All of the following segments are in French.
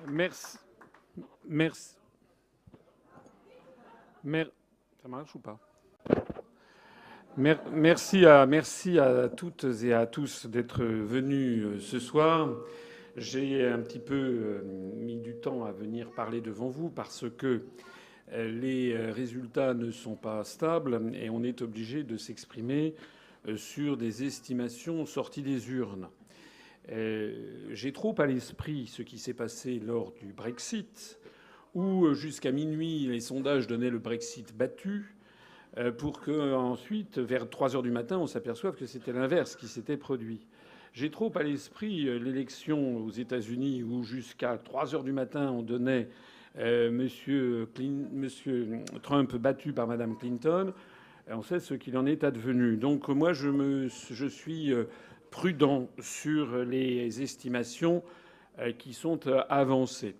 Merci. Merci. Ça marche ou pas? Merci à toutes et à tous d'être venus ce soir. J'ai un petit peu mis du temps à venir parler devant vous parce que les résultats ne sont pas stables et on est obligé de s'exprimer sur des estimations sorties des urnes. J'ai trop à l'esprit ce qui s'est passé lors du Brexit, où jusqu'à minuit les sondages donnaient le Brexit battu, pour que ensuite, vers 3 heures du matin, on s'aperçoive que c'était l'inverse qui s'était produit. J'ai trop à l'esprit l'élection aux États-Unis où jusqu'à 3 heures du matin on donnait Monsieur Trump battu par Madame Clinton. On sait ce qu'il en est advenu. Donc moi je suis prudent sur les estimations qui sont avancées.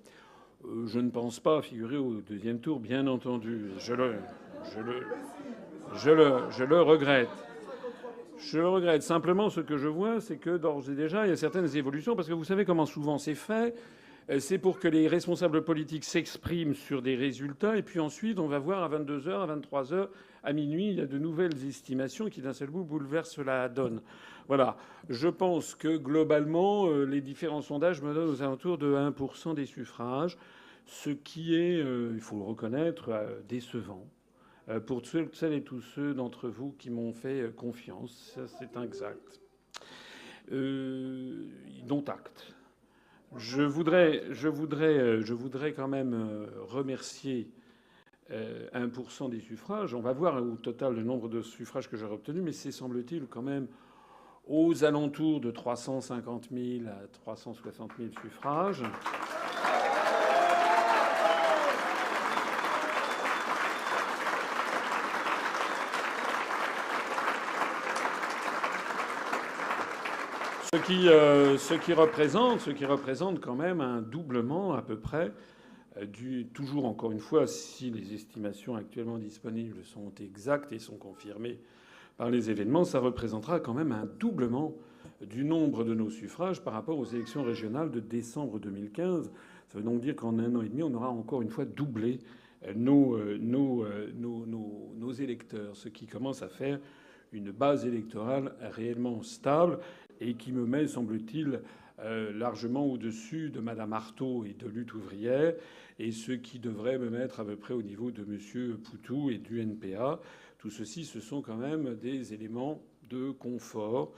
Je ne pense pas figurer au deuxième tour, bien entendu. Je le regrette. Je le regrette. Simplement, ce que je vois, c'est que d'ores et déjà, il y a certaines évolutions, parce que vous savez comment souvent c'est fait. C'est pour que les responsables politiques s'expriment sur des résultats, et puis ensuite, on va voir à 22 heures, à 23 heures, à minuit, il y a de nouvelles estimations qui, d'un seul coup, bouleversent la donne. Voilà. Je pense que, globalement, les différents sondages me donnent aux alentours de 1% des suffrages, ce qui est, il faut le reconnaître, décevant. Pour celles et tous ceux d'entre vous qui m'ont fait confiance, ça c'est exact. Dont acte. Je voudrais quand même remercier 1% des suffrages. On va voir au total le nombre de suffrages que j'aurai obtenus, mais c'est semble-t-il quand même aux alentours de 350 000 à 360 000 suffrages. Ce qui représente quand même un doublement à peu près toujours encore une fois, si les estimations actuellement disponibles sont exactes et sont confirmées par les événements, ça représentera quand même un doublement du nombre de nos suffrages par rapport aux élections régionales de décembre 2015. Ça veut donc dire qu'en 1 an et demi, on aura encore une fois doublé nos électeurs, ce qui commence à faire une base électorale réellement stable et qui me met, semble-t-il, largement au-dessus de Madame Arthaud et de Lutte ouvrière, et ce qui devrait me mettre à peu près au niveau de Monsieur Poutou et du NPA. Tout ceci, ce sont quand même des éléments de confort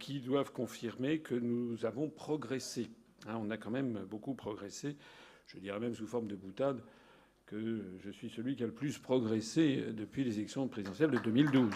qui doivent confirmer que nous avons progressé. On a quand même beaucoup progressé. Je dirais même sous forme de boutade que je suis celui qui a le plus progressé depuis les élections présidentielles de 2012.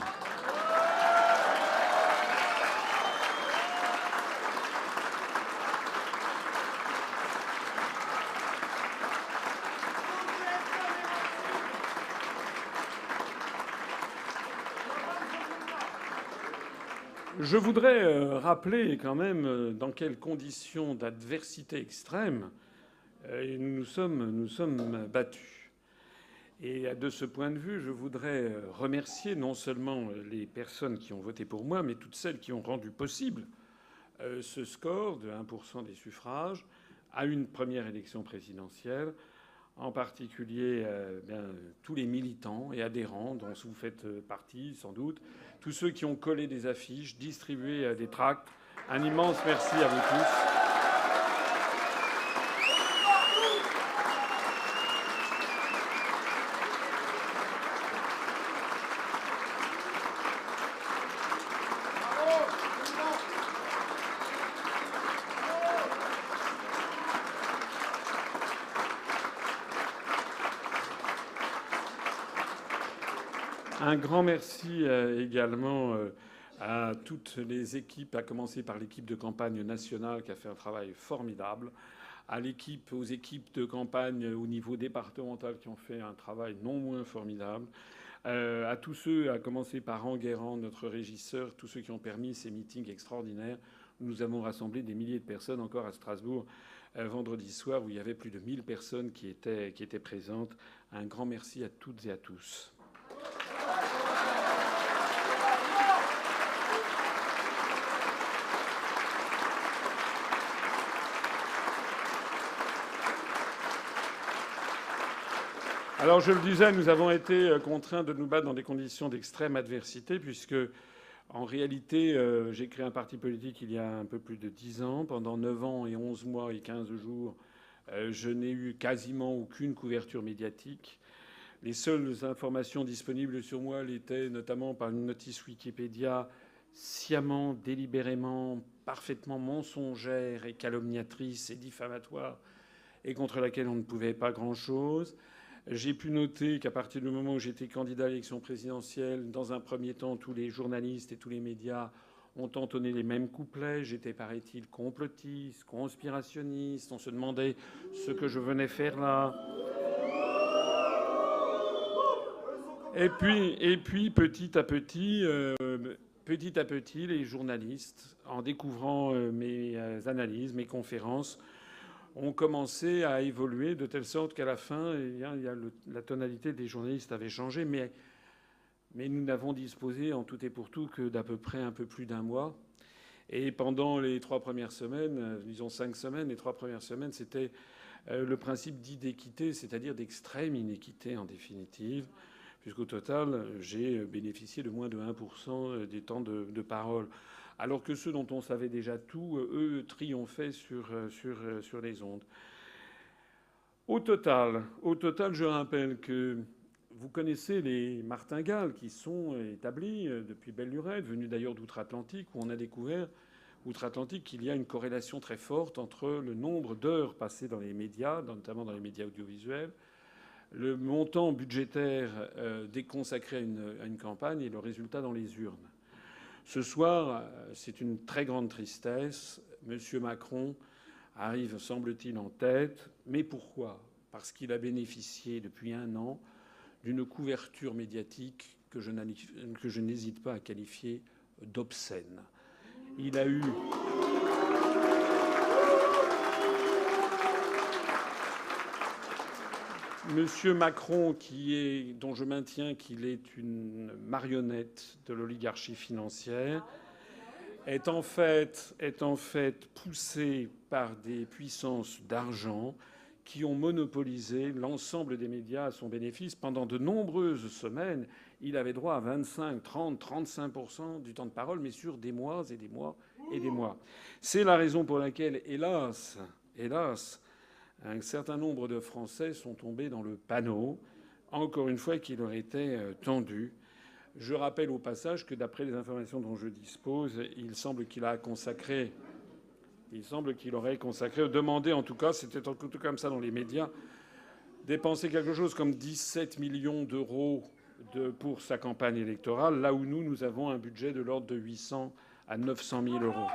Je voudrais rappeler quand même dans quelles conditions d'adversité extrême nous sommes battus. Et de ce point de vue, je voudrais remercier non seulement les personnes qui ont voté pour moi, mais toutes celles qui ont rendu possible ce score de 1% des suffrages à une première élection présidentielle, en particulier tous les militants et adhérents dont vous faites partie sans doute, tous ceux qui ont collé des affiches, distribué des tracts. Un immense merci à vous tous. Un grand merci également à toutes les équipes, à commencer par l'équipe de campagne nationale qui a fait un travail formidable, aux équipes de campagne au niveau départemental qui ont fait un travail non moins formidable, à tous ceux, à commencer par Enguerrand, notre régisseur, tous ceux qui ont permis ces meetings extraordinaires. Nous avons rassemblé des milliers de personnes encore à Strasbourg vendredi soir où il y avait plus de 1000 personnes qui étaient présentes. Un grand merci à toutes et à tous. Alors je le disais, nous avons été contraints de nous battre dans des conditions d'extrême adversité, puisque en réalité, j'ai créé un parti politique il y a un peu plus de 10 ans. Pendant 9 ans et 11 mois et 15 jours, je n'ai eu quasiment aucune couverture médiatique. Les seules informations disponibles sur moi l'étaient notamment par une notice Wikipédia sciemment, délibérément, parfaitement mensongère et calomniatrice et diffamatoire, et contre laquelle on ne pouvait pas grand-chose. J'ai pu noter qu'à partir du moment où j'étais candidat à l'élection présidentielle, dans un premier temps, tous les journalistes et tous les médias ont entonné les mêmes couplets. J'étais, paraît-il, complotiste, conspirationniste. On se demandait ce que je venais faire là. Et puis petit à petit, les journalistes, en découvrant mes analyses, mes conférences, ont commencé à évoluer de telle sorte qu'à la fin, la tonalité des journalistes avait changé. Mais nous n'avons disposé en tout et pour tout que d'à peu près un peu plus d'un mois. Et pendant les 3 premières semaines, disons 5 semaines, les 3 premières semaines, c'était le principe dit d'équité, c'est-à-dire d'extrême inéquité en définitive, puisqu'au total, j'ai bénéficié de moins de 1% des temps de parole. Alors que ceux dont on savait déjà tout, eux, triomphaient sur les ondes. Au total, je rappelle que vous connaissez les martingales qui sont établis depuis belle lurette, venus d'ailleurs d'outre-Atlantique, où on a découvert outre-Atlantique qu'il y a une corrélation très forte entre le nombre d'heures passées dans les médias, notamment dans les médias audiovisuels, le montant budgétaire déconsacré à une campagne et le résultat dans les urnes. Ce soir, c'est une très grande tristesse. M. Macron arrive, semble-t-il, en tête. Mais pourquoi ? Parce qu'il a bénéficié depuis un an d'une couverture médiatique que je n'hésite pas à qualifier d'obscène. Il a eu... Monsieur Macron, dont je maintiens qu'il est une marionnette de l'oligarchie financière, est en fait poussé par des puissances d'argent qui ont monopolisé l'ensemble des médias à son bénéfice. Pendant de nombreuses semaines, il avait droit à 25, 30, 35% du temps de parole, mais sur des mois et des mois et des mois. C'est la raison pour laquelle, hélas, un certain nombre de Français sont tombés dans le panneau, encore une fois, qui leur était tendu. Je rappelle au passage que, d'après les informations dont je dispose, il semble qu'il aurait consacré, demandé en tout cas, c'était en tout comme ça dans les médias, dépenser quelque chose comme 17 millions d'euros pour sa campagne électorale, là où nous avons un budget de l'ordre de 800 à 900 000 euros.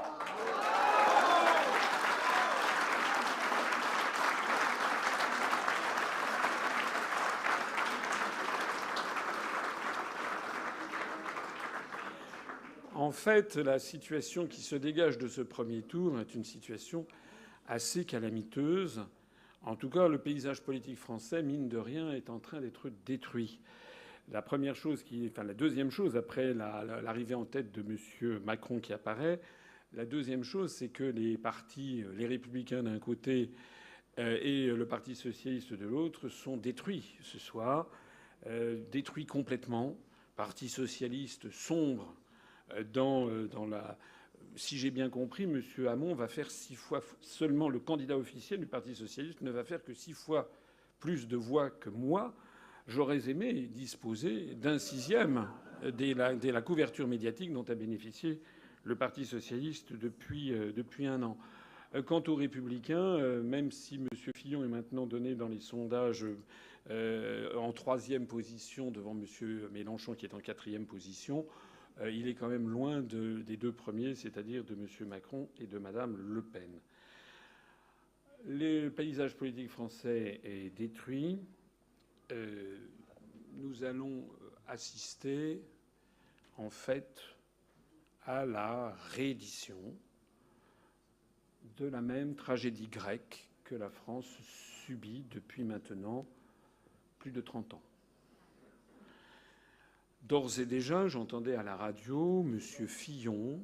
En fait, la situation qui se dégage de ce premier tour est une situation assez calamiteuse. En tout cas, le paysage politique français, mine de rien, est en train d'être détruit. La deuxième chose, après l'arrivée en tête de M. Macron qui apparaît, la deuxième chose, c'est que les partis, les Républicains d'un côté et le Parti socialiste de l'autre, sont détruits ce soir, détruits complètement. Parti socialiste sombre dans la... Si j'ai bien compris, M. Hamon va faire 6 fois seulement, le candidat officiel du Parti socialiste ne va faire que 6 fois plus de voix que moi. J'aurais aimé disposer d'un 6e dès la couverture médiatique dont a bénéficié le Parti socialiste depuis un an. Quant aux Républicains, même si M. Fillon est maintenant donné dans les sondages en 3e position devant M. Mélenchon qui est en 4e position, il est quand même loin des 2 premiers, c'est-à-dire de M. Macron et de Mme Le Pen. Le paysage politique français est détruit. Nous allons assister, en fait, à la réédition de la même tragédie grecque que la France subit depuis maintenant plus de 30 ans. D'ores et déjà, j'entendais à la radio M. Fillon,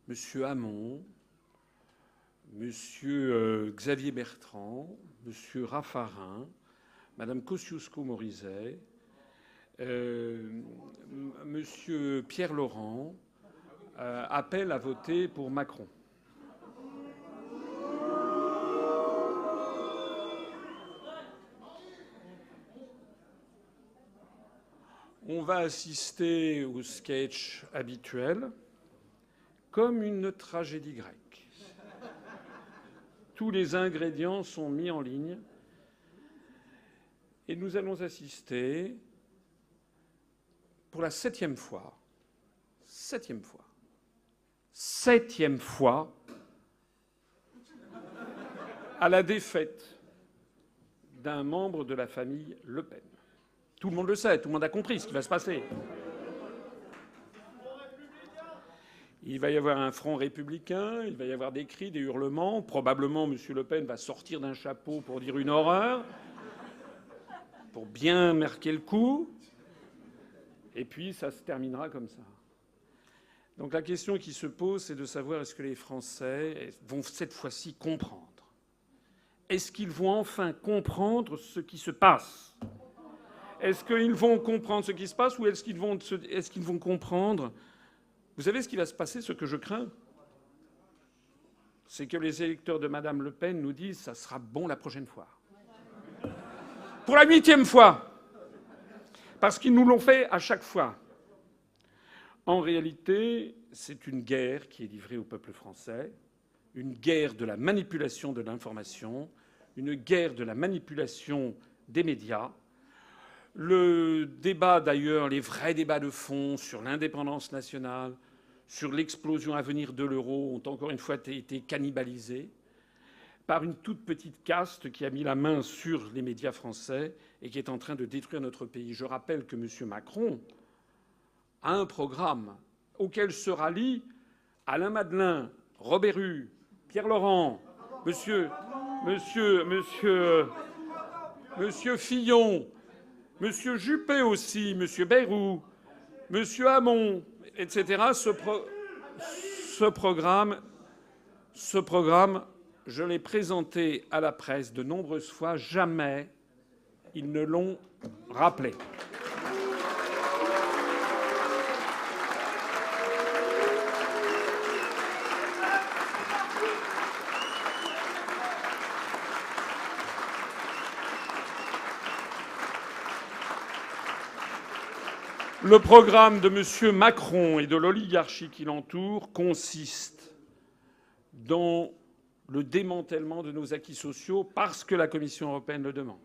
M. Hamon, M. Xavier Bertrand, M. Raffarin, Madame Kosciusko-Morizet, Monsieur Pierre Laurent appellent à voter pour Macron. On va assister au sketch habituel comme une tragédie grecque. Tous les ingrédients sont mis en ligne et nous allons assister pour la septième fois à la défaite d'un membre de la famille Le Pen. Tout le monde le sait, tout le monde a compris ce qui va se passer. Il va y avoir un front républicain, il va y avoir des cris, des hurlements. Probablement, M. Le Pen va sortir d'un chapeau pour dire une horreur, pour bien marquer le coup. Et puis, ça se terminera comme ça. Donc la question qui se pose, c'est de savoir est-ce que les Français vont cette fois-ci comprendre. Est-ce qu'ils vont enfin comprendre ce qui se passe ? Est-ce qu'ils vont comprendre ce qui se passe ou est-ce qu'ils vont comprendre... Vous savez ce qui va se passer, ce que je crains ? C'est que les électeurs de Mme Le Pen nous disent « ça sera bon la prochaine fois ». Pour la 8e fois. Parce qu'ils nous l'ont fait à chaque fois. En réalité, c'est une guerre qui est livrée au peuple français, une guerre de la manipulation de l'information, une guerre de la manipulation des médias. Le débat, d'ailleurs, les vrais débats de fond sur l'indépendance nationale, sur l'explosion à venir de l'euro, ont encore une fois été cannibalisés par une toute petite caste qui a mis la main sur les médias français et qui est en train de détruire notre pays. Je rappelle que M. Macron a un programme auquel se rallient Alain Madelin, Robert Hue, Pierre Laurent, Monsieur Fillon, Monsieur Juppé aussi, Monsieur Bayrou, Monsieur Hamon, etc. Ce programme, je l'ai présenté à la presse de nombreuses fois. Jamais ils ne l'ont rappelé. Le programme de M. Macron et de l'oligarchie qui l'entoure consiste dans le démantèlement de nos acquis sociaux parce que la Commission européenne le demande,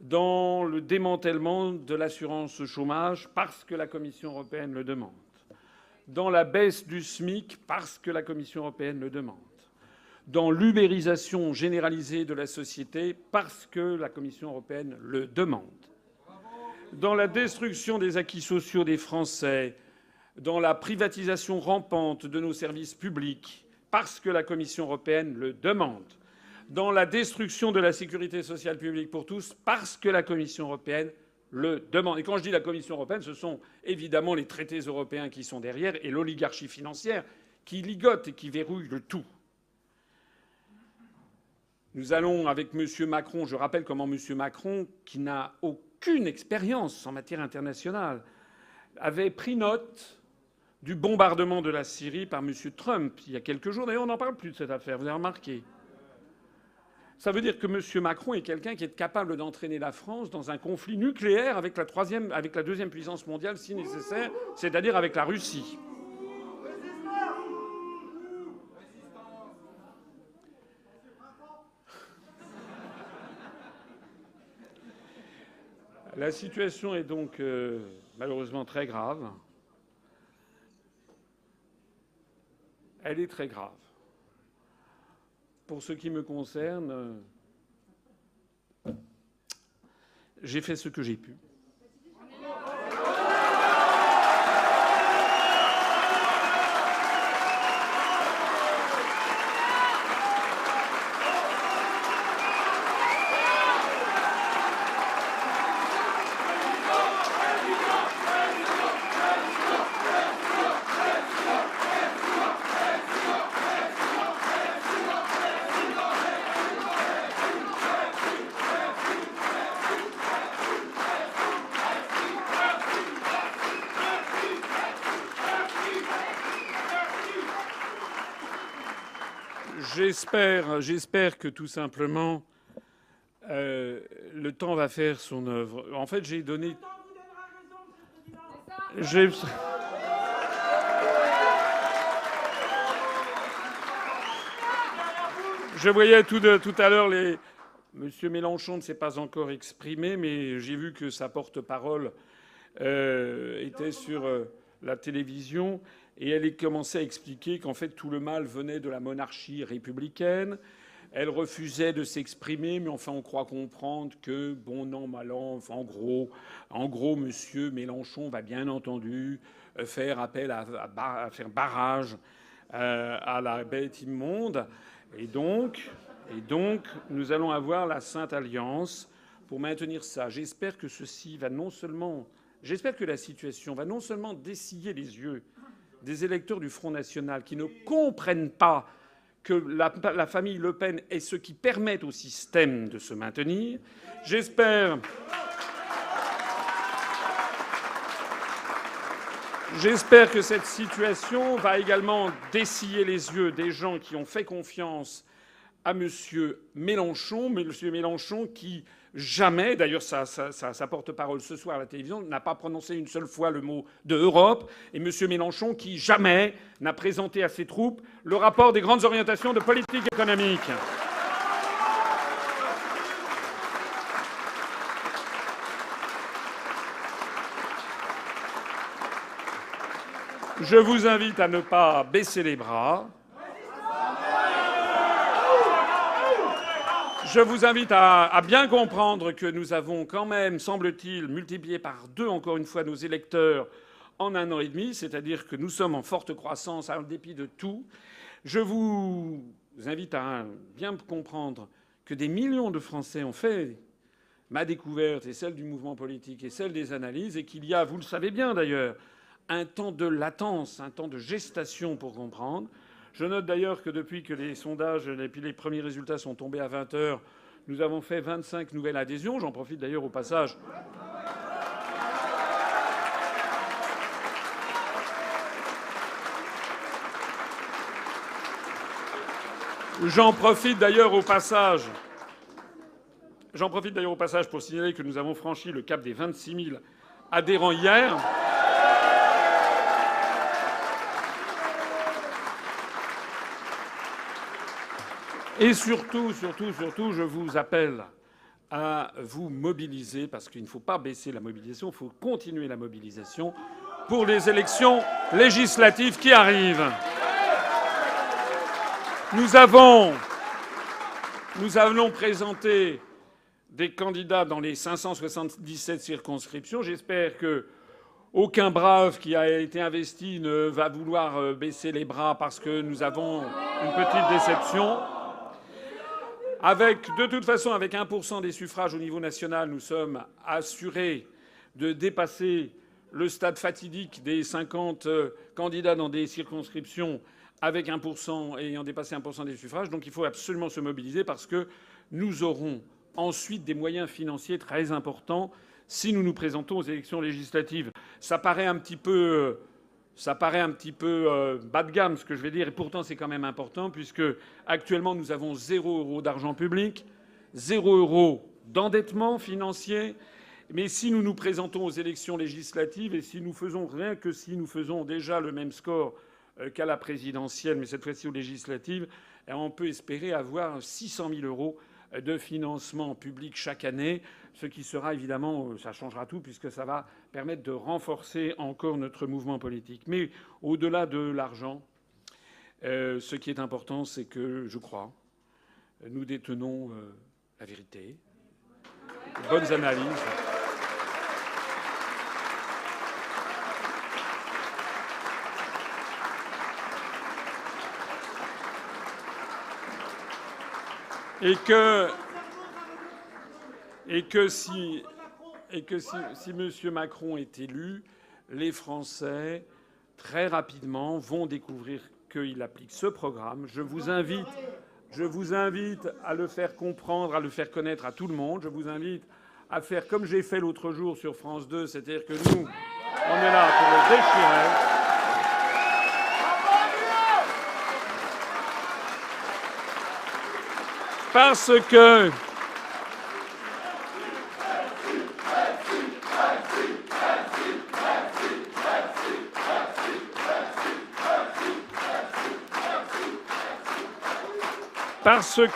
dans le démantèlement de l'assurance chômage parce que la Commission européenne le demande, dans la baisse du SMIC parce que la Commission européenne le demande, dans l'ubérisation généralisée de la société parce que la Commission européenne le demande, dans la destruction des acquis sociaux des Français, dans la privatisation rampante de nos services publics, parce que la Commission européenne le demande, dans la destruction de la sécurité sociale publique pour tous, parce que la Commission européenne le demande. Et quand je dis la Commission européenne, ce sont évidemment les traités européens qui sont derrière et l'oligarchie financière qui ligote et qui verrouille le tout. Nous allons, avec M. Macron, je rappelle comment M. Macron, qui n'a aucune expérience en matière internationale, avait pris note du bombardement de la Syrie par M. Trump il y a quelques jours. D'ailleurs, on n'en parle plus de cette affaire, vous avez remarqué. Ça veut dire que M. Macron est quelqu'un qui est capable d'entraîner la France dans un conflit nucléaire avec la deuxième puissance mondiale, si nécessaire, c'est-à-dire avec la Russie. La situation est donc malheureusement très grave. Elle est très grave. Pour ce qui me concerne, j'ai fait ce que j'ai pu. J'espère que tout simplement le temps va faire son œuvre. En fait, j'ai donné. J'ai- Je voyais tout à l'heure les. Monsieur Mélenchon ne s'est pas encore exprimé, mais j'ai vu que sa porte-parole était sur la télévision et elle commençait à expliquer qu'en fait tout le mal venait de la monarchie républicaine. Elle refusait de s'exprimer, mais enfin on croit comprendre que bon an mal an, enfin en gros, Monsieur Mélenchon va bien entendu faire appel à faire barrage à la bête immonde, et donc nous allons avoir la Sainte Alliance pour maintenir ça. J'espère que ceci va non seulement J'espère que la situation va non seulement dessiller les yeux des électeurs du Front national qui ne comprennent pas que la famille Le Pen est ce qui permet au système de se maintenir. J'espère que cette situation va également dessiller les yeux des gens qui ont fait confiance à M. Mélenchon, qui jamais, d'ailleurs sa porte-parole ce soir à la télévision, n'a pas prononcé une seule fois le mot de Europe, et M. Mélenchon qui jamais n'a présenté à ses troupes le rapport des grandes orientations de politique économique. Je vous invite à ne pas baisser les bras. Je vous invite à bien comprendre que nous avons quand même, semble-t-il, multiplié par 2, encore une fois, nos électeurs en 1 an et demi, c'est-à-dire que nous sommes en forte croissance en dépit de tout. Je vous invite à bien comprendre que des millions de Français ont fait ma découverte et celle du mouvement politique et celle des analyses, et qu'il y a, vous le savez bien d'ailleurs, un temps de latence, un temps de gestation pour comprendre. Je note d'ailleurs que depuis que les sondages et puis les premiers résultats sont tombés à 20 h, nous avons fait 25 nouvelles adhésions. J'en profite d'ailleurs au passage. J'en profite d'ailleurs au passage pour signaler que nous avons franchi le cap des 26 000 adhérents hier. Et surtout, je vous appelle à vous mobiliser, parce qu'il ne faut pas baisser la mobilisation, il faut continuer la mobilisation pour les élections législatives qui arrivent. Nous allons présenter des candidats dans les 577 circonscriptions. J'espère que aucun brave qui a été investi ne va vouloir baisser les bras parce que nous avons une petite déception. De toute façon, avec 1 % des suffrages au niveau national, nous sommes assurés de dépasser le stade fatidique des 50 candidats dans des circonscriptions avec 1 % ayant dépassé 1 % des suffrages. Donc il faut absolument se mobiliser parce que nous aurons ensuite des moyens financiers très importants si nous nous présentons aux élections législatives. Ça paraît un petit peu bas de gamme ce que je vais dire, et pourtant c'est quand même important, puisque actuellement nous avons 0 € d'argent public, 0 € d'endettement financier. Mais si nous nous présentons aux élections législatives, et si nous faisons déjà le même score qu'à la présidentielle, mais cette fois-ci aux législatives, on peut espérer avoir 600 000 € de financement public chaque année, ce qui sera évidemment, ça changera tout, puisque ça va permettre de renforcer encore notre mouvement politique. Mais au-delà de l'argent, ce qui est important, c'est que, je crois, nous détenons la vérité, de bonnes analyses. Et que si M. Macron est élu, les Français, très rapidement, vont découvrir qu'il applique ce programme. Je vous invite à le faire comprendre, à le faire connaître à tout le monde. Je vous invite à faire comme j'ai fait l'autre jour sur France 2, c'est-à-dire que nous, on est là pour le déchirer. Parce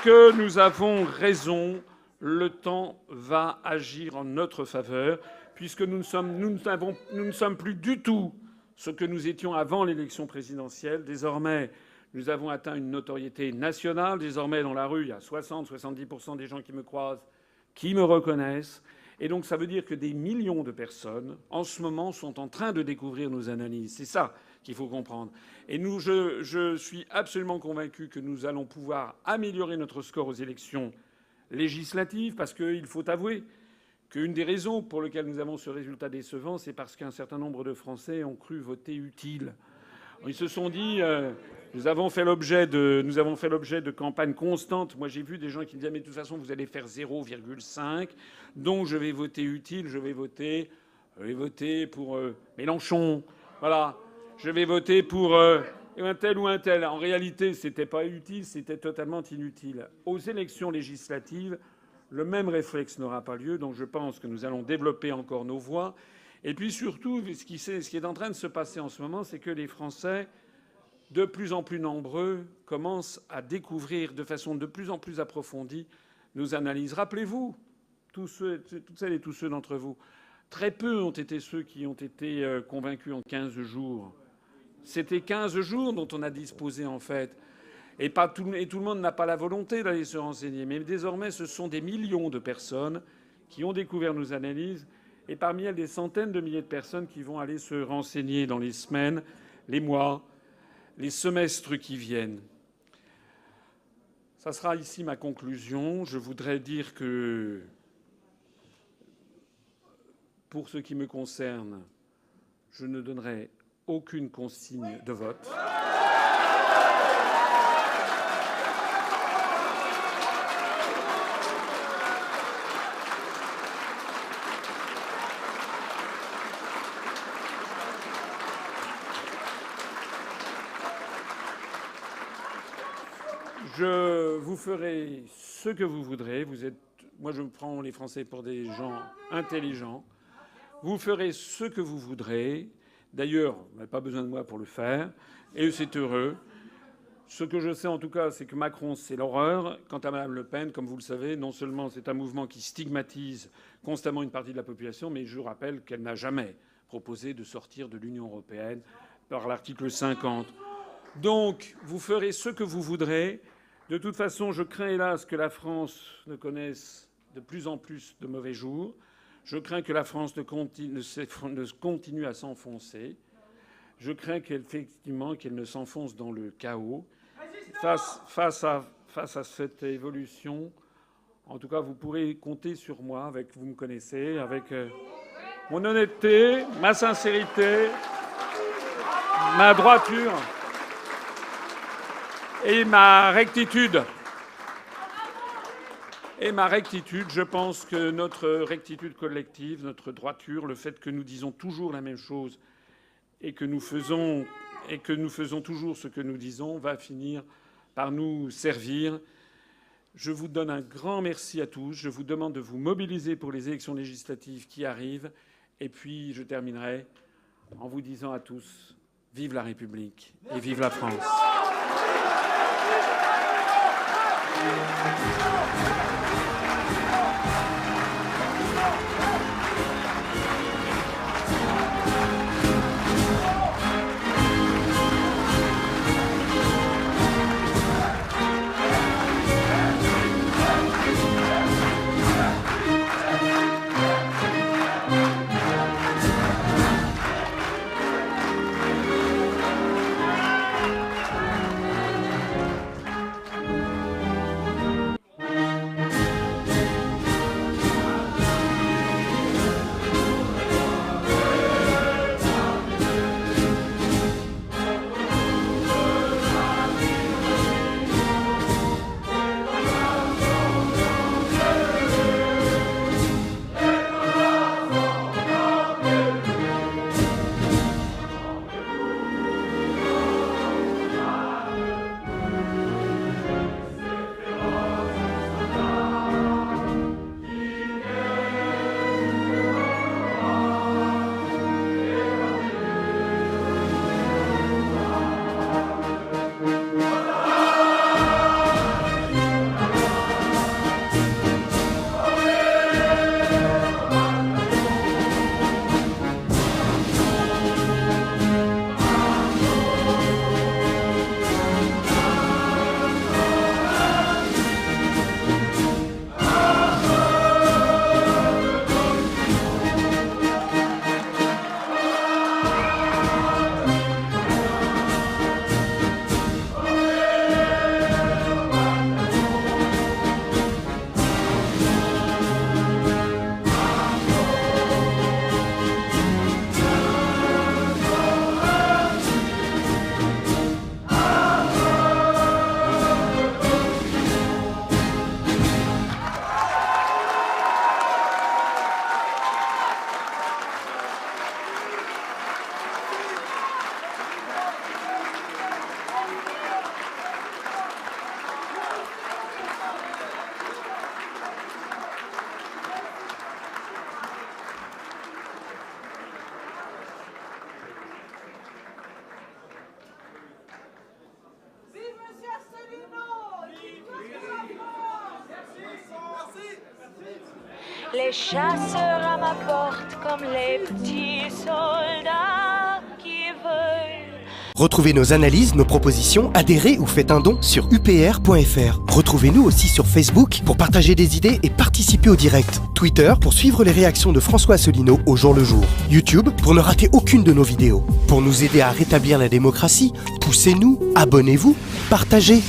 que nous avons raison, le temps va agir en notre faveur, puisque nous ne sommes plus du tout ce que nous étions avant l'élection présidentielle. Désormais, nous avons atteint une notoriété nationale. Désormais, dans la rue, il y a 60-70% des gens qui me croisent, qui me reconnaissent. Et donc, ça veut dire que des millions de personnes, en ce moment, sont en train de découvrir nos analyses. C'est ça qu'il faut comprendre. Et je suis absolument convaincu que nous allons pouvoir améliorer notre score aux élections législatives, parce qu'il faut avouer qu'une des raisons pour lesquelles nous avons ce résultat décevant, c'est parce qu'un certain nombre de Français ont cru voter utile. Ils se sont dit nous avons fait l'objet de campagnes constantes. Moi, j'ai vu des gens qui disaient mais de toute façon, vous allez faire 0,5, donc je vais voter utile, je vais voter pour Mélenchon. Voilà. Je vais voter pour un tel ou un tel. En réalité, c'était pas utile, c'était totalement inutile. Aux élections législatives, le même réflexe n'aura pas lieu, donc je pense que nous allons développer encore nos voix. Et puis surtout, ce qui est en train de se passer en ce moment, c'est que les Français, de plus en plus nombreux, commencent à découvrir de façon de plus en plus approfondie nos analyses. Rappelez-vous, toutes celles et tous ceux d'entre vous, très peu ont été ceux qui ont été convaincus en 15 jours. C'était 15 jours dont on a disposé, en fait. Et tout le monde n'a pas la volonté d'aller se renseigner. Mais désormais, ce sont des millions de personnes qui ont découvert nos analyses. Et parmi elles, des centaines de milliers de personnes qui vont aller se renseigner dans les semaines, les mois, les semestres qui viennent. Ça sera ici ma conclusion. Je voudrais dire que, pour ce qui me concerne, je ne donnerai aucune consigne de vote. Je vous ferai ce que vous voudrez. Moi, je prends les Français pour des gens intelligents. Vous ferez ce que vous voudrez. D'ailleurs, vous n'avez pas besoin de moi pour le faire. Et c'est heureux. Ce que je sais en tout cas, c'est que Macron, c'est l'horreur. Quant à Mme Le Pen, comme vous le savez, non seulement c'est un mouvement qui stigmatise constamment une partie de la population, mais je vous rappelle qu'elle n'a jamais proposé de sortir de l'Union européenne par l'article 50. Donc, vous ferez ce que vous voudrez. De toute façon, je crains hélas que la France ne connaisse de plus en plus de mauvais jours. Je crains que la France ne continue à s'enfoncer. Je crains qu'effectivement qu'elle ne s'enfonce dans le chaos. Face à cette évolution, en tout cas, vous pourrez compter sur moi. Vous me connaissez, avec mon honnêteté, ma sincérité, ma droiture et ma rectitude. Je pense que notre rectitude collective, notre droiture, le fait que nous disons toujours la même chose et que nous faisons toujours ce que nous disons, va finir par nous servir. Je vous donne un grand merci à tous. Je vous demande de vous mobiliser pour les élections législatives qui arrivent. Et puis, je terminerai en vous disant à tous, vive la République et vive la France. Les chasseurs à ma porte comme les petits soldats qui veulent. Retrouvez nos analyses, nos propositions, adhérez ou faites un don sur upr.fr. Retrouvez-nous aussi sur Facebook pour partager des idées et participer au direct. Twitter pour suivre les réactions de François Asselineau au jour le jour. YouTube pour ne rater aucune de nos vidéos. Pour nous aider à rétablir la démocratie, poussez-nous, abonnez-vous, partagez.